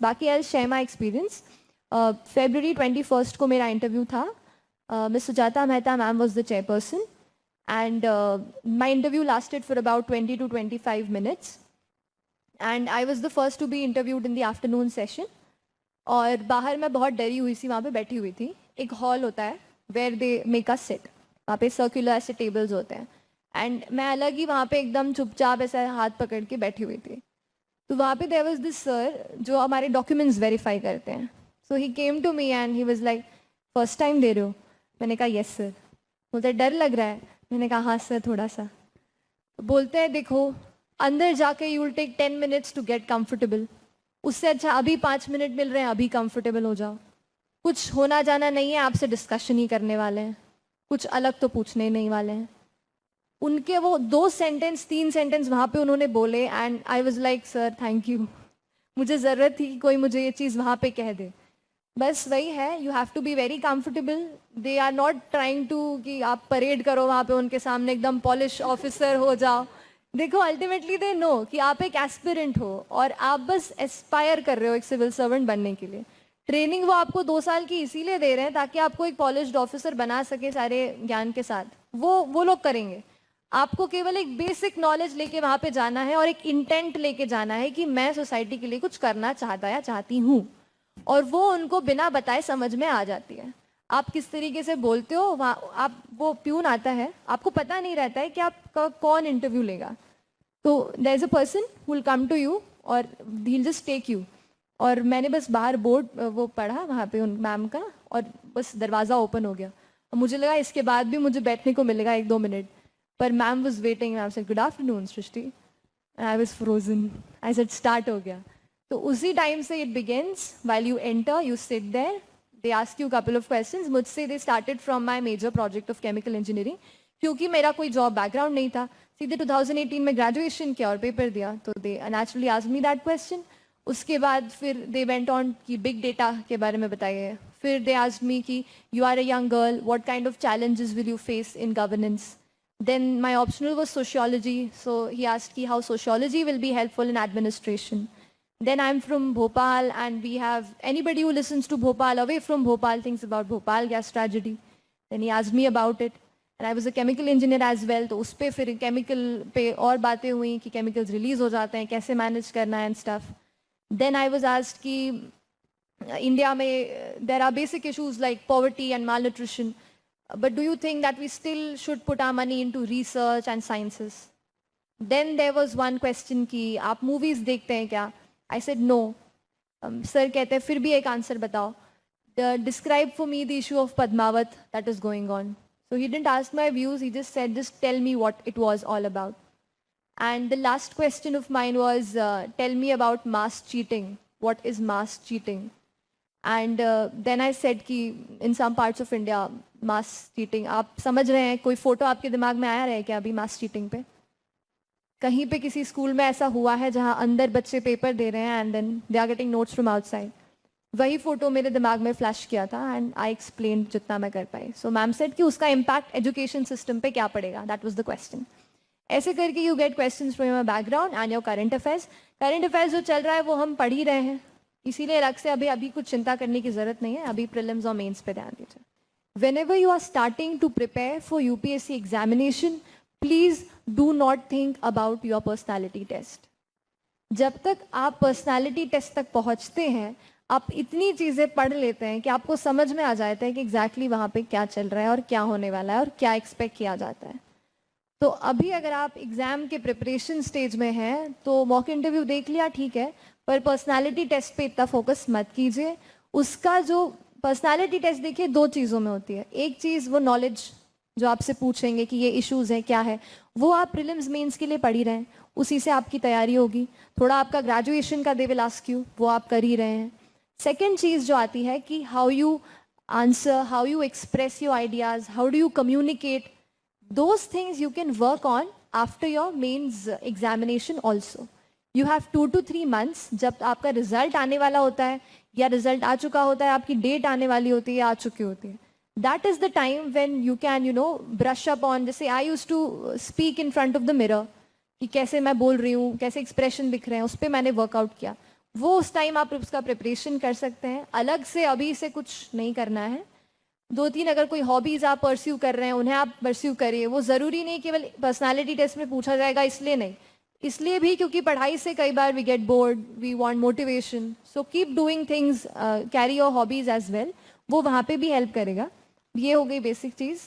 बाकी I share my experience. February 21st को मेरा इंटरव्यू था. Miss Sujata Mehta ma'am was the chairperson and my interview lasted for about 20 to 25 minutes and I was the first to be interviewed in the afternoon session. और बाहर मैं बहुत डरी हुई थी, वहाँ पे बैठी हुई थी. एक हॉल होता है where they make us sit, वहाँ पे सर्कुलर ऐसे टेबल्स होते हैं एंड मैं अलग ही वहाँ पे एकदम चुपचाप ऐसा हाथ पकड़ के बैठी हुई थी. तो वहाँ पे देयर वाज दिस सर जो हमारे डॉक्यूमेंट्स वेरीफाई करते हैं. So he came to me and he was like, first time दे रहे हो? मैंने कहा यस सर. बोलते डर लग रहा है? मैंने कहा हाँ सर थोड़ा सा. बोलते हैं देखो अंदर जाके you will take 10 minutes to get comfortable, उससे अच्छा अभी 5 मिनट मिल रहे हैं, अभी कंफर्टेबल हो जाओ. कुछ होना जाना नहीं है, आपसे डिस्कशन ही करने वाले हैं, कुछ अलग तो पूछने ही नहीं वाले हैं. उनके वो 2 सेंटेंस 3 सेंटेंस वहाँ पे उन्होंने बोले and I was like sir thank you. मुझे ज़रूरत थी कि कोई मुझे ये चीज़ वहाँ पे कह दे. बस वही है, you have to be very comfortable. They are not trying to कि आप परेड करो वहाँ पे उनके सामने, एकदम पॉलिश ऑफिसर हो जाओ. देखो अल्टीमेटली दे नो कि आप एक एस्पिरेंट हो और आप बस एस्पायर कर रहे हो एक सिविल सर्वेंट बनने के लिए. ट्रेनिंग वो आपको 2 साल की इसीलिए दे रहे हैं ताकि आपको एक पॉलिश्ड ऑफिसर बना सके सारे ज्ञान के साथ. वो लोग करेंगे. आपको केवल एक बेसिक नॉलेज लेके वहाँ पे जाना है और एक इंटेंट लेके जाना है कि मैं सोसाइटी के लिए कुछ करना चाहता या चाहती हूँ, और वो उनको बिना बताए समझ में आ जाती है. आप किस तरीके से बोलते हो वहाँ, आप वो प्यून आता है, आपको पता नहीं रहता है कि आपका कौन इंटरव्यू लेगा. तो there is a person who will come to you और he will just take you. और मैंने बस बाहर बोर्ड वो पढ़ा वहाँ पे उन मैम का और बस दरवाज़ा ओपन हो गया. और मुझे लगा इसके बाद भी मुझे बैठने को मिलेगा 1-2 मिनट, पर ma'am was waiting. Ma'am said good afternoon Srishti. I was frozen. I said start हो गया. तो उसी टाइम से it begins. While you enter you sit there, they ask you couple of questions. मुझसे they started from my major project of chemical engineering, क्योंकि मेरा कोई job background नहीं था. सीधे 2018 में ग्रेजुएशन किया और पेपर दिया, तो they naturally asked me that question. उसके बाद फिर दे वेंट ऑन कि बिग डेटा के बारे में बताइए. फिर दे आस्क्ड मी कि you are a young girl, what kind of challenges will you face in governance. Then my optional was sociology, so he asked me how sociology will be helpful in administration. Then I'm from Bhopal and we have anybody who listens to Bhopal away from Bhopal thinks about Bhopal gas tragedy. Then he asked me about it and I was a chemical engineer as well, तो उस पे फिर chemical पे और बातें हुई कि chemicals release हो जाते हैं, कैसे manage करना है and stuff. Then I was asked कि India में there are basic issues like poverty and malnutrition. But do you think that we still should put our money into research and sciences? Then there was one question कि आप movies देखते हैं क्या? I said no. Sir कहते हैं फिर भी एक आंसर बताओ. Describe for me the issue of Padmavat that is going on. So he didn't ask my views. He just said just tell me what it was all about. And the last question of mine was tell me about mass cheating. What is mass cheating? And then I said कि in some parts of India mass cheating, आप समझ रहे हैं, कोई photo आपके दिमाग में आया रहे क्या अभी मास चीटिंग पे? कहीं पे किसी स्कूल में ऐसा हुआ है जहां अंदर बच्चे पेपर दे रहे हैं and then they are getting notes from outside? वही फोटो मेरे दिमाग में फ्लैश किया था एंड आई एक्सप्लेन जितना मैं कर पाई. सो मैम सेड कि उसका इम्पैक्ट एजुकेशन सिस्टम पे क्या पड़ेगा, दैट वाज द क्वेश्चन. ऐसे करके you get questions from your background and your current affairs. Current affairs जो चल रहा है वो हम पढ़ ही रहे हैं, इसीलिए अलग से अभी कुछ चिंता करने की ज़रूरत नहीं है. अभी प्रीलिम्स और मेंस पे ध्यान दीजिए. Whenever you are starting to prepare for UPSC examination, please do not think about your personality test. जब तक आप पर्सनालिटी टेस्ट तक पहुंचते हैं, आप इतनी चीज़ें पढ़ लेते हैं कि आपको समझ में आ जाता है कि एग्जैक्टली वहाँ पे क्या चल रहा है और क्या होने वाला है और क्या एक्सपेक्ट किया जाता है. तो अभी अगर आप एग्ज़ाम के प्रिपरेशन स्टेज में हैं तो मॉक इंटरव्यू देख लिया ठीक है, पर पर्सनालिटी टेस्ट पे इतना फोकस मत कीजिए. उसका जो पर्सनालिटी टेस्ट देखिए 2 चीज़ों में होती है. एक चीज़ वो नॉलेज जो आपसे पूछेंगे कि ये इश्यूज़ हैं क्या है, वो आप प्रीलिम्स मेंस के लिए पढ़ ही रहे हैं, उसी से आपकी तैयारी होगी. थोड़ा आपका ग्रेजुएशन का दे विल आस्क यू, वो आप कर ही रहे हैं. सेकेंड चीज़ जो आती है कि how you answer, how you express your ideas, how do you communicate, those things you can work on after your mains examination also. You have 2 to 3 months. जब आपका रिजल्ट आने वाला होता है या रिजल्ट आ चुका होता है, आपकी डेट आने वाली होती है या आ चुकी होती है, that is the time when you can brush up on. जैसे I use to speak in front of the mirror कि कैसे मैं बोल रही हूँ, कैसे एक्सप्रेशन दिख रहे हैं, उस पर मैंने वर्कआउट किया. वो उस टाइम आप उसका प्रिपरेशन कर सकते हैं, अलग से अभी से कुछ नहीं करना है। 2-3 अगर कोई हॉबीज़ आप परस्यू कर रहे हैं उन्हें आप परस्यू करिए। वो ज़रूरी नहीं केवल पर्सनालिटी टेस्ट में पूछा जाएगा इसलिए नहीं, इसलिए भी क्योंकि पढ़ाई से कई बार we get bored, we want motivation, so keep doing things, carry your hobbies as well, वो वहाँ पे भी हेल्प करेगा। ये हो गई बेसिक चीज़।